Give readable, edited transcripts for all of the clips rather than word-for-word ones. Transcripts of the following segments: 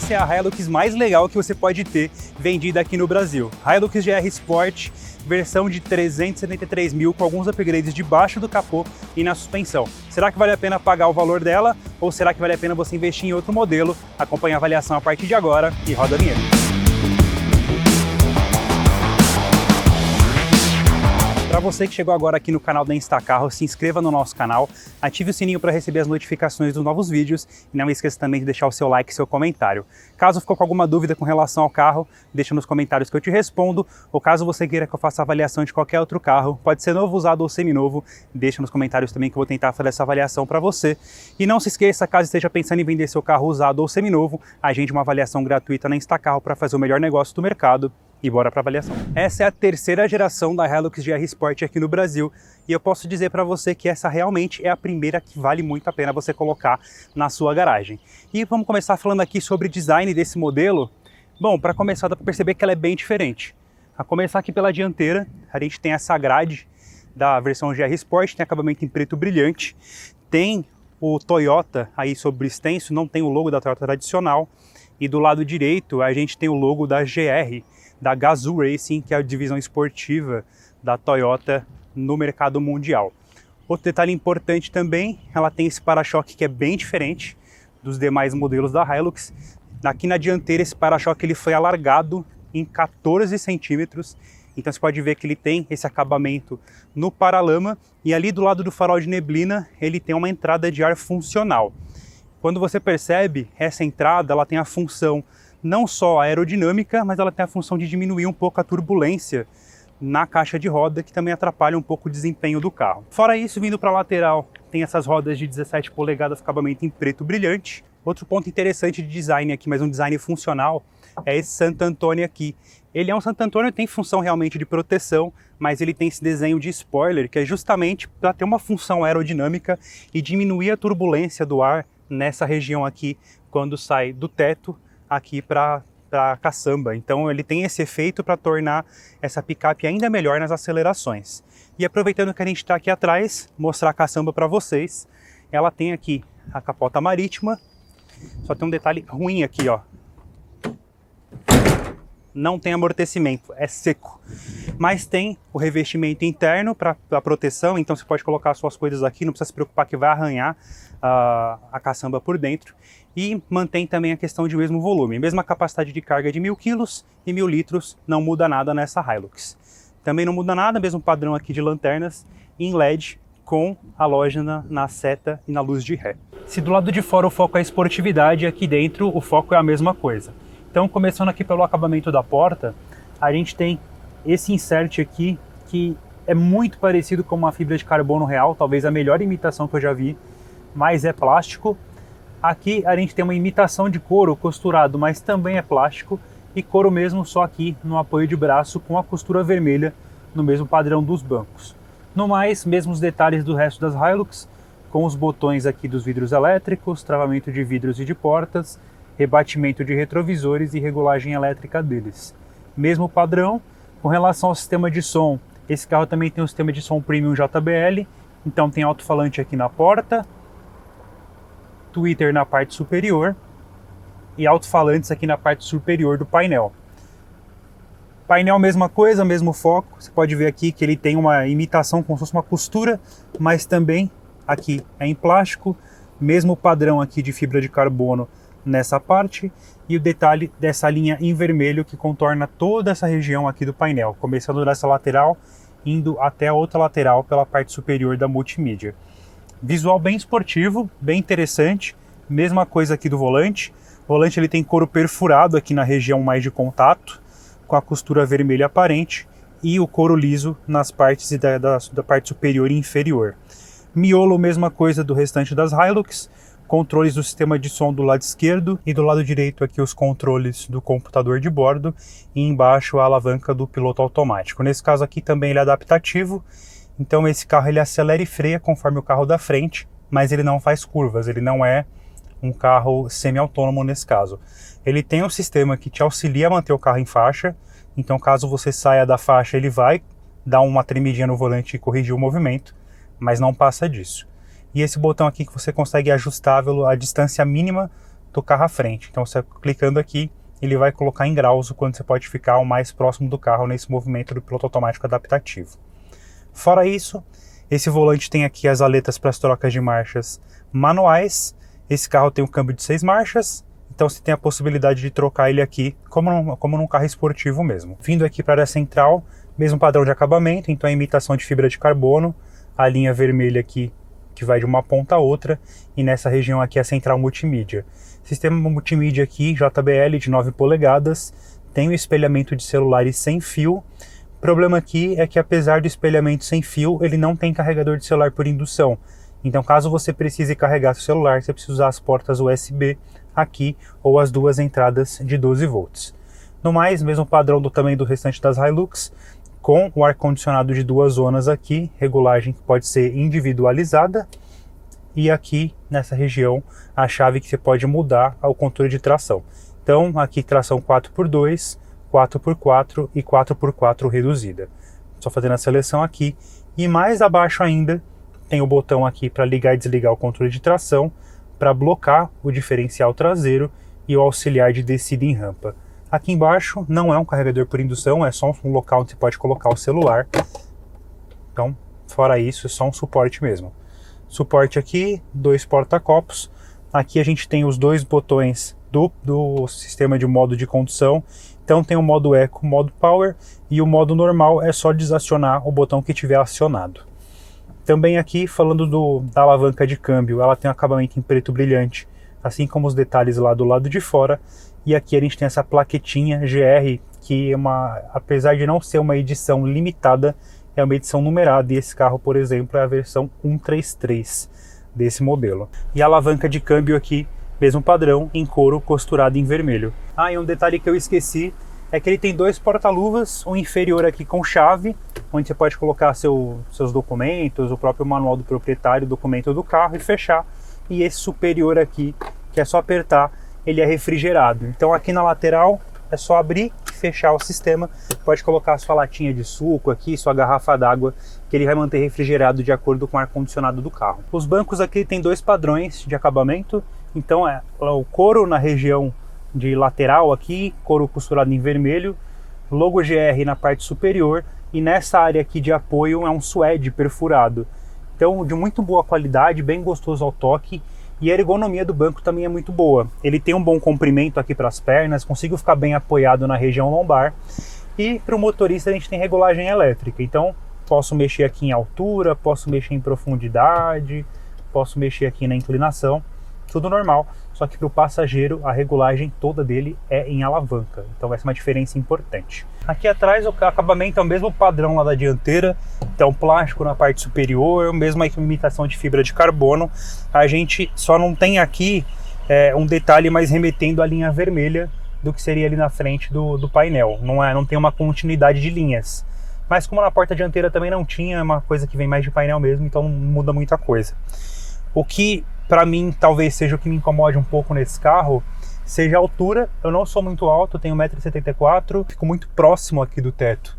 essa é a Hilux mais legal que você pode ter vendida aqui no Brasil. Hilux GR Sport, versão de 373 mil, com alguns upgrades debaixo do capô e na suspensão. Será que vale a pena pagar o valor dela ou será que vale a pena você investir em outro modelo? Acompanhe a avaliação a partir de agora e roda a vinheta. Para você que chegou agora aqui no canal da Instacarro, se inscreva no nosso canal, ative o sininho para receber as notificações dos novos vídeos e não esqueça também de deixar o seu like e seu comentário. Caso ficou com alguma dúvida com relação ao carro, deixa nos comentários que eu te respondo, ou caso você queira que eu faça a avaliação de qualquer outro carro, pode ser novo, usado ou seminovo, deixa nos comentários também que eu vou tentar fazer essa avaliação para você. E não se esqueça, caso esteja pensando em vender seu carro usado ou seminovo, agende uma avaliação gratuita na Instacarro para fazer o melhor negócio do mercado. E bora para a avaliação. Essa é a terceira geração da Hilux GR Sport aqui no Brasil e eu posso dizer para você que essa realmente é a primeira que vale muito a pena você colocar na sua garagem. E vamos começar falando aqui sobre o design desse modelo. Bom, para começar dá para perceber que ela é bem diferente. A começar aqui pela dianteira, a gente tem essa grade da versão GR Sport, tem acabamento em preto brilhante, tem o Toyota aí sobre extenso, não tem o logo da Toyota tradicional, e do lado direito a gente tem o logo da GR, da Gazoo Racing, que é a divisão esportiva da Toyota no mercado mundial. Outro detalhe importante também, ela tem esse para-choque que é bem diferente dos demais modelos da Hilux. Aqui na dianteira esse para-choque ele foi alargado em 14 centímetros, então você pode ver que ele tem esse acabamento no paralama e ali do lado do farol de neblina ele tem uma entrada de ar funcional. Quando você percebe, essa entrada ela tem a função não só aerodinâmica, mas ela tem a função de diminuir um pouco a turbulência na caixa de roda, que também atrapalha um pouco o desempenho do carro. Fora isso, vindo para a lateral, tem essas rodas de 17 polegadas, acabamento em preto brilhante. Outro ponto interessante de design aqui, mas um design funcional, é esse Santo Antônio aqui. Ele é um Santo Antônio, tem função realmente de proteção, mas ele tem esse desenho de spoiler, que é justamente para ter uma função aerodinâmica e diminuir a turbulência do ar nessa região aqui, quando sai do teto aqui para a caçamba. Então ele tem esse efeito para tornar essa picape ainda melhor nas acelerações. E aproveitando que a gente está aqui atrás, mostrar a caçamba para vocês. Ela tem aqui a capota marítima, só tem um detalhe ruim aqui, ó. Não tem amortecimento, é seco. Mas tem o revestimento interno para proteção, então você pode colocar suas coisas aqui, não precisa se preocupar que vai arranhar a caçamba por dentro. E mantém também a questão de mesmo volume. Mesma capacidade de carga de 1000 kg e 1000 litros, não muda nada nessa Hilux. Também não muda nada, mesmo padrão aqui de lanternas em LED, com halógena na seta e na luz de ré. Se do lado de fora o foco é a esportividade, aqui dentro o foco é a mesma coisa. Então, começando aqui pelo acabamento da porta, a gente tem esse insert aqui, que é muito parecido com uma fibra de carbono real, talvez a melhor imitação que eu já vi, mas é plástico. Aqui a gente tem uma imitação de couro costurado, mas também é plástico, e couro mesmo só aqui no apoio de braço com a costura vermelha no mesmo padrão dos bancos. No mais, mesmos detalhes do resto das Hilux, com os botões aqui dos vidros elétricos, travamento de vidros e de portas, rebatimento de retrovisores e regulagem elétrica deles. Mesmo padrão. Com relação ao sistema de som, esse carro também tem um sistema de som Premium JBL, então tem alto-falante aqui na porta, tweeter na parte superior e alto-falantes aqui na parte superior do painel. Painel mesma coisa, mesmo foco, você pode ver aqui que ele tem uma imitação como se fosse uma costura, mas também aqui é em plástico, mesmo padrão aqui de fibra de carbono nessa parte, e o detalhe dessa linha em vermelho que contorna toda essa região aqui do painel, começando dessa lateral, indo até a outra lateral pela parte superior da multimídia. Visual bem esportivo, bem interessante, mesma coisa aqui do volante. O volante ele tem couro perfurado aqui na região mais de contato, com a costura vermelha aparente, e o couro liso nas partes da parte superior e inferior. Miolo, mesma coisa do restante das Hilux, controles do sistema de som do lado esquerdo e do lado direito aqui os controles do computador de bordo e embaixo a alavanca do piloto automático. Nesse caso aqui também ele é adaptativo, então esse carro ele acelera e freia conforme o carro da frente, mas ele não faz curvas, ele não é um carro semi-autônomo nesse caso. Ele tem um sistema que te auxilia a manter o carro em faixa, então caso você saia da faixa ele vai dar uma tremidinha no volante e corrigir o movimento, mas não passa disso. E esse botão aqui que você consegue ajustável a distância mínima do carro à frente. Então você clicando aqui, ele vai colocar em graus o quanto você pode ficar o mais próximo do carro nesse movimento do piloto automático adaptativo. Fora isso, esse volante tem aqui as aletas para as trocas de marchas manuais. Esse carro tem um câmbio de 6 marchas, então você tem a possibilidade de trocar ele aqui como num carro esportivo mesmo. Vindo aqui para a área central, mesmo padrão de acabamento, então a imitação de fibra de carbono, a linha vermelha aqui que vai de uma ponta a outra, e nessa região aqui a central multimídia. Sistema multimídia aqui, JBL de 9 polegadas, tem o espelhamento de celulares sem fio. O problema aqui é que apesar do espelhamento sem fio, ele não tem carregador de celular por indução. Então caso você precise carregar seu celular, você precisa usar as portas USB aqui ou as duas entradas de 12 volts. No mais, mesmo padrão também do restante das Hilux, com o ar-condicionado de 2 zonas aqui, regulagem que pode ser individualizada, e aqui nessa região a chave que você pode mudar ao controle de tração. Então aqui tração 4x2, 4x4 e 4x4 reduzida. Só fazendo a seleção aqui, e mais abaixo ainda tem o botão aqui para ligar e desligar o controle de tração, para blocar o diferencial traseiro e o auxiliar de descida em rampa. Aqui embaixo não é um carregador por indução, é só um local onde você pode colocar o celular. Então, fora isso, é só um suporte mesmo. Suporte aqui, 2 porta-copos. Aqui a gente tem os 2 botões do sistema de modo de condução. Então tem o modo Eco, o modo Power, e o modo normal é só desacionar o botão que tiver acionado. Também aqui, falando da alavanca de câmbio, ela tem um acabamento em preto brilhante, assim como os detalhes lá do lado de fora. E aqui a gente tem essa plaquetinha GR, que apesar de não ser uma edição limitada, é uma edição numerada. E esse carro, por exemplo, é a versão 133 desse modelo. E a alavanca de câmbio aqui, mesmo padrão, em couro costurado em vermelho. Ah, e um detalhe que eu esqueci, é que ele tem 2 porta-luvas, um inferior aqui com chave, onde você pode colocar seus documentos, o próprio manual do proprietário, o documento do carro e fechar. E esse superior aqui, que é só apertar, ele é refrigerado. Então aqui na lateral é só abrir e fechar o sistema. Pode colocar sua latinha de suco aqui, sua garrafa d'água, que ele vai manter refrigerado de acordo com o ar-condicionado do carro. Os bancos aqui tem 2 padrões de acabamento. Então é o couro na região de lateral aqui, couro costurado em vermelho, logo GR na parte superior, e nessa área aqui de apoio é um suede perfurado. Então de muito boa qualidade, bem gostoso ao toque. E a ergonomia do banco também é muito boa. Ele tem um bom comprimento aqui para as pernas, consigo ficar bem apoiado na região lombar. E para o motorista a gente tem regulagem elétrica. Então posso mexer aqui em altura, posso mexer em profundidade, posso mexer aqui na inclinação, tudo normal. Só que para o passageiro a regulagem toda dele é em alavanca. Então vai ser uma diferença importante. Aqui atrás o acabamento é o mesmo padrão lá da dianteira. Então plástico na parte superior, mesmo a imitação de fibra de carbono. A gente só não tem aqui um detalhe mais remetendo à linha vermelha do que seria ali na frente do painel. Não tem uma continuidade de linhas. Mas como na porta dianteira também não tinha, é uma coisa que vem mais de painel mesmo, então não muda muita coisa. O que para mim talvez seja o que me incomode um pouco nesse carro, seja a altura. Eu não sou muito alto, tenho 1,74 m, fico muito próximo aqui do teto.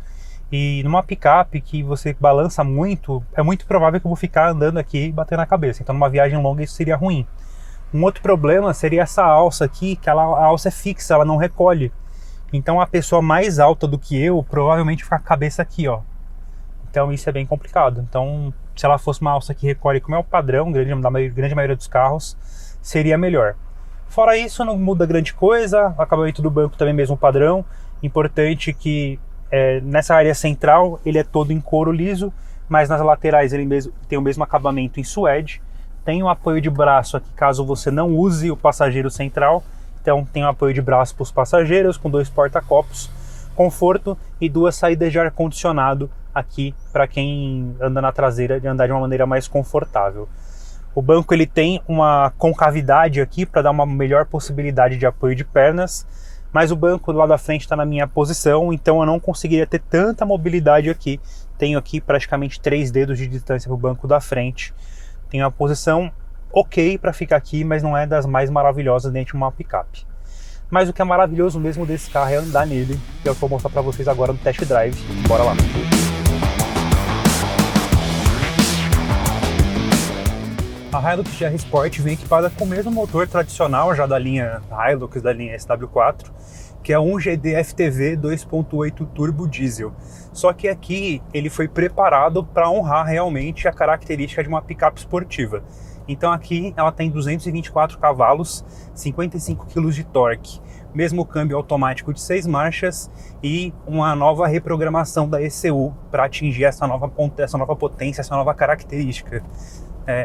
E numa picape que você balança muito, é muito provável que eu vou ficar andando aqui e batendo na cabeça. Então numa viagem longa isso seria ruim. Um outro problema seria essa alça aqui, que a alça é fixa, ela não recolhe. Então a pessoa mais alta do que eu provavelmente fica com a cabeça aqui, ó. Então isso é bem complicado. Então se ela fosse uma alça que recolhe, como é o padrão da grande maioria dos carros, seria melhor. Fora isso, não muda grande coisa. O acabamento do banco também é mesmo padrão. Importante que nessa área central ele é todo em couro liso, mas nas laterais ele mesmo tem o mesmo acabamento em suede. Tem um apoio de braço aqui caso você não use o passageiro central. Então tem um apoio de braço para os passageiros com 2 porta-copos, conforto e 2 saídas de ar-condicionado aqui para quem anda na traseira de andar de uma maneira mais confortável. O banco ele tem uma concavidade aqui para dar uma melhor possibilidade de apoio de pernas, mas o banco lá da frente está na minha posição, então eu não conseguiria ter tanta mobilidade aqui. Tenho aqui praticamente 3 dedos de distância para o banco da frente. Tenho uma posição ok para ficar aqui, mas não é das mais maravilhosas dentro de uma picape. Mas o que é maravilhoso mesmo desse carro é andar nele, que é o que eu vou mostrar para vocês agora no test drive. Bora lá! A Hilux GR Sport vem equipada com o mesmo motor tradicional já da linha Hilux, da linha SW4, que é um GD FTV 2.8 turbo diesel. Só que aqui ele foi preparado para honrar realmente a característica de uma picape esportiva. Então aqui ela tem 224 cavalos, 55 kg de torque, mesmo câmbio automático de 6 marchas e uma nova reprogramação da ECU para atingir essa nova potência, essa nova característica.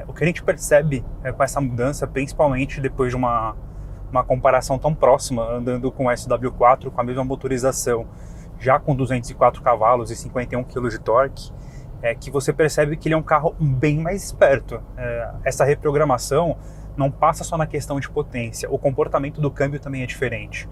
O que a gente percebe com essa mudança, principalmente depois de uma comparação tão próxima, andando com o SW4 com a mesma motorização, já com 204 cavalos e 51 kg de torque, é que você percebe que ele é um carro bem mais esperto. Essa reprogramação não passa só na questão de potência, o comportamento do câmbio também é diferente.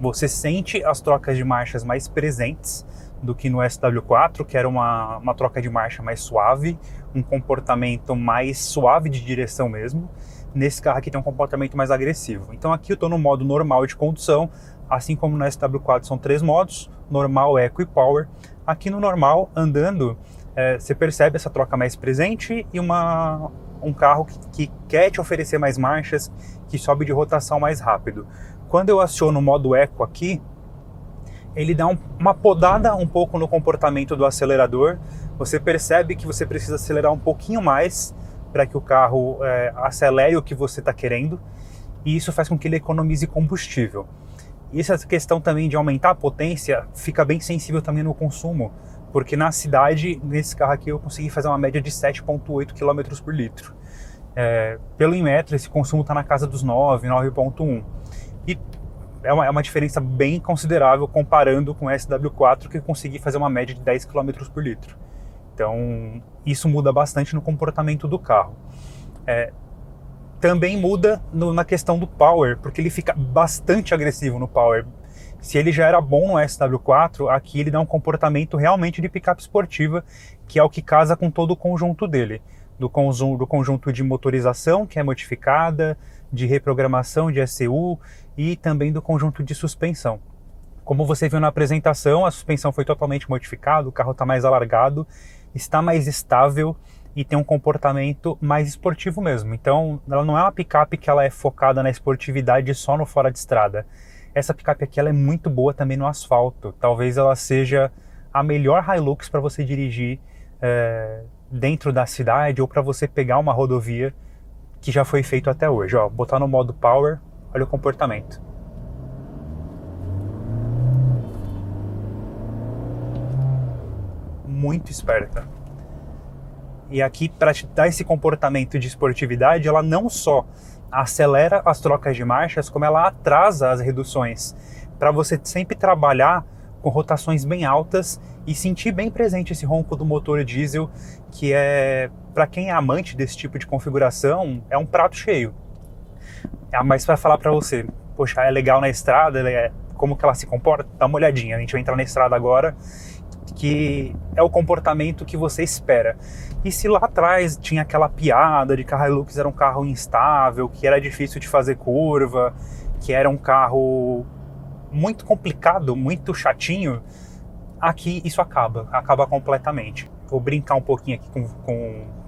Você sente as trocas de marchas mais presentes do que no SW4, que era uma troca de marcha mais suave, um comportamento mais suave de direção mesmo. Nesse carro aqui tem um comportamento mais agressivo. Então aqui eu estou no modo normal de condução, assim como no SW4 são 3 modos, normal, eco e power. Aqui no normal, andando, você percebe essa troca mais presente e um carro que quer te oferecer mais marchas, que sobe de rotação mais rápido. Quando eu aciono o modo eco aqui, ele dá uma podada um pouco no comportamento do acelerador. Você percebe que você precisa acelerar um pouquinho mais para que o carro acelere o que você está querendo, e isso faz com que ele economize combustível. E essa questão também de aumentar a potência fica bem sensível também no consumo, porque na cidade, nesse carro aqui, eu consegui fazer uma média de 7,8 km por litro. Pelo Inmetro, esse consumo está na casa dos 9,1. E é uma diferença bem considerável comparando com o SW4, que eu consegui fazer uma média de 10 km por litro. Então, isso muda bastante no comportamento do carro. Também muda na questão do power, porque ele fica bastante agressivo no power. Se ele já era bom no SW4, aqui ele dá um comportamento realmente de picape esportiva, que é o que casa com todo o conjunto dele. Do conjunto de motorização, que é modificada, de reprogramação de ECU e também do conjunto de suspensão. Como você viu na apresentação, a suspensão foi totalmente modificada, o carro está mais alargado, está mais estável e tem um comportamento mais esportivo mesmo. Então, ela não é uma picape que ela é focada na esportividade só no fora de estrada. Essa picape aqui ela é muito boa também no asfalto. Talvez ela seja a melhor Hilux para você dirigir dentro da cidade ou para você pegar uma rodovia, que já foi feito até hoje. Botar no modo Power, olha o comportamento. Muito esperta. E aqui, para te dar esse comportamento de esportividade, ela não só acelera as trocas de marchas, como ela atrasa as reduções, para você sempre trabalhar com rotações bem altas e sentir bem presente esse ronco do motor diesel, que para quem é amante desse tipo de configuração, é um prato cheio. Mas para falar para você, poxa, é legal na estrada, como que ela se comporta? Dá uma olhadinha, a gente vai entrar na estrada agora, que é o comportamento que você espera. E se lá atrás tinha aquela piada de que a Hilux era um carro instável, que era difícil de fazer curva, que era um carro muito complicado, muito chatinho, aqui isso acaba completamente. Vou brincar um pouquinho aqui com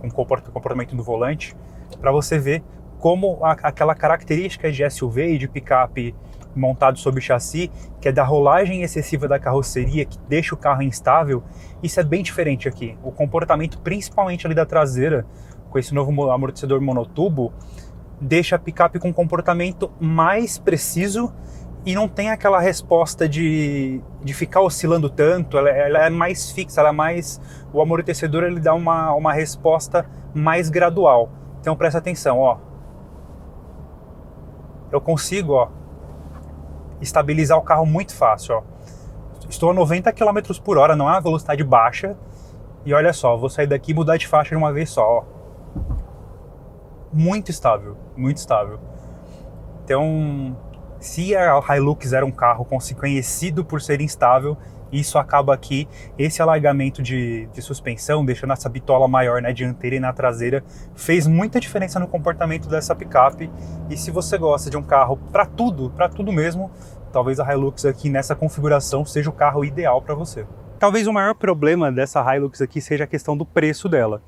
o comportamento do volante, para você ver como aquela característica de SUV e de picape montado sobre chassi, que é da rolagem excessiva da carroceria, que deixa o carro instável, isso é bem diferente aqui. O comportamento, principalmente ali da traseira, com esse novo amortecedor monotubo, deixa a picape com um comportamento mais preciso e não tem aquela resposta de ficar oscilando tanto. Ela é mais fixa, o amortecedor ele dá uma resposta mais gradual. Então presta atenção, eu consigo, estabilizar o carro muito fácil, Estou a 90 km por hora, não é uma velocidade baixa. E olha só, vou sair daqui e mudar de faixa de uma vez só, Muito estável, muito estável. Então, se a Hilux era um carro conhecido por ser instável, isso acaba aqui, esse alargamento de suspensão, deixando essa bitola maior na dianteira e na traseira, fez muita diferença no comportamento dessa picape. E se você gosta de um carro para tudo mesmo, talvez a Hilux aqui nessa configuração seja o carro ideal para você. Talvez o maior problema dessa Hilux aqui seja a questão do preço dela.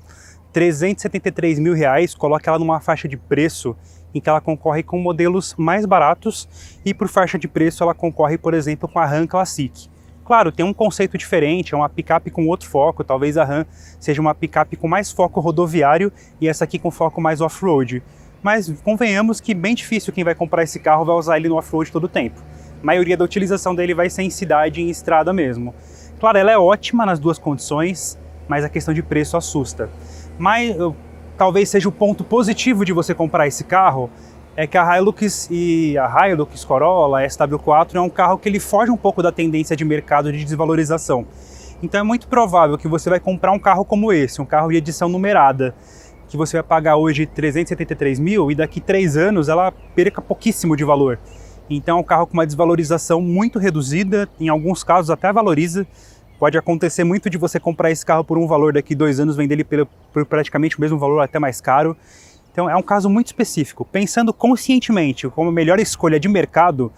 373 mil reais, coloca ela numa faixa de preço em que ela concorre com modelos mais baratos e por faixa de preço ela concorre, por exemplo, com a Ram Classic. Claro, tem um conceito diferente, é uma picape com outro foco, talvez a Ram seja uma picape com mais foco rodoviário e essa aqui com foco mais off-road. Mas convenhamos que bem difícil quem vai comprar esse carro vai usar ele no off-road todo o tempo. A maioria da utilização dele vai ser em cidade e em estrada mesmo. Claro, ela é ótima nas duas condições, mas a questão de preço assusta. Mas talvez seja o ponto positivo de você comprar esse carro, é que a Hilux e a Hilux Corolla SW4 é um carro que ele foge um pouco da tendência de mercado de desvalorização. Então é muito provável que você vai comprar um carro como esse, um carro de edição numerada, que você vai pagar hoje 373 mil e daqui 3 anos ela perca pouquíssimo de valor. Então é um carro com uma desvalorização muito reduzida, em alguns casos até valoriza. Pode acontecer muito de você comprar esse carro por um valor, daqui 2 anos vender ele por praticamente o mesmo valor, até mais caro. Então é um caso muito específico. Pensando conscientemente como a melhor escolha de mercado,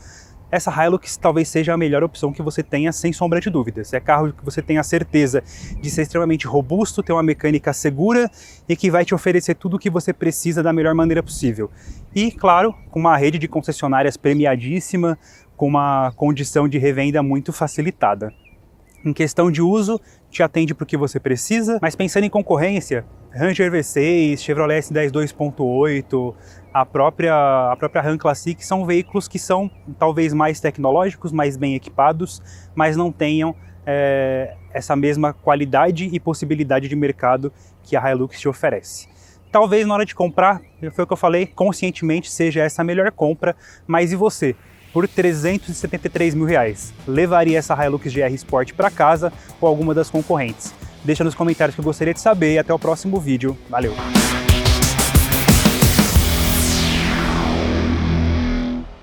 essa Hilux talvez seja a melhor opção que você tenha, sem sombra de dúvidas. É carro que você tem a certeza de ser extremamente robusto, ter uma mecânica segura e que vai te oferecer tudo o que você precisa da melhor maneira possível. E, claro, com uma rede de concessionárias premiadíssima, com uma condição de revenda muito facilitada. Em questão de uso, te atende para o que você precisa, mas pensando em concorrência, Ranger V6, Chevrolet S10 2.8, a própria Ram Classic são veículos que são talvez mais tecnológicos, mais bem equipados, mas não tenham essa mesma qualidade e possibilidade de mercado que a Hilux te oferece. Talvez na hora de comprar, foi o que eu falei, conscientemente seja essa a melhor compra, mas e você? Por 373 mil reais, levaria essa Hilux GR Sport para casa ou alguma das concorrentes? Deixa nos comentários que eu gostaria de saber e até o próximo vídeo. Valeu!